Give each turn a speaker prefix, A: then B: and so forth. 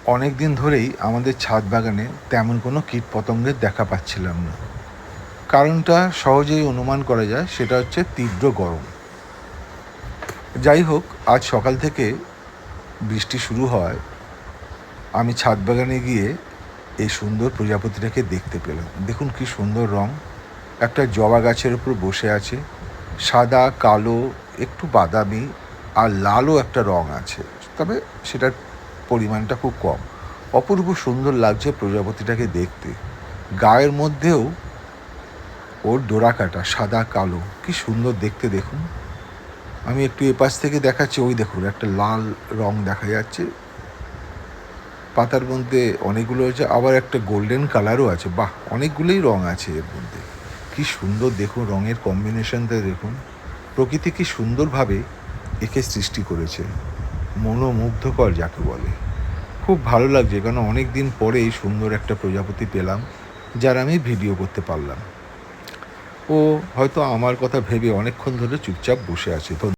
A: অনেক দিন ধরেই আমাদের ছাদ বাগানে তেমন কোনো কীটপতঙ্গের দেখা পাচ্ছিলাম না। কারণটা সহজেই অনুমান করা যায়, সেটা হচ্ছে তীব্র গরম। যাই হোক, আজ সকাল থেকে বৃষ্টি শুরু হয়, আমি ছাদ বাগানে গিয়ে এই সুন্দর প্রজাপতিটাকে দেখতে পেলাম। দেখুন কি সুন্দর রং! একটা জবা গাছের উপর বসে আছে। সাদা, কালো, একটু বাদামি আর লালও একটা রং আছে, তবে সেটার পরিমাণটা খুব কম। অপূর্ব সুন্দর লাগছে প্রজাপতিটাকে দেখতে। গায়ের মধ্যেও ওর ডোরাকাটা সাদা কালো, কি সুন্দর দেখতে দেখুন। আমি একটু এপাশ থেকে দেখাচ্ছি, ওই দেখুন একটা লাল রং দেখা যাচ্ছে পাতার মধ্যে, অনেকগুলো আছে, আবার একটা গোল্ডেন কালারও আছে। বাহ, অনেকগুলোই রং আছে এর মধ্যে। কি সুন্দর দেখুন, রঙের কম্বিনেশনটা দেখুন। প্রকৃতি কি সুন্দরভাবে একে সৃষ্টি করেছে, মনোমুগ্ধকর যাকে বলে। খুব ভালো লাগছে, কারণ অনেক দিন পরে এই সুন্দর একটা প্রজাপতি পেলাম, যার আমি ভিডিও করতে পারলাম। ও হয়তো আমার কথা ভেবে অনেকক্ষণ ধরে চুপচাপ বসে আছে।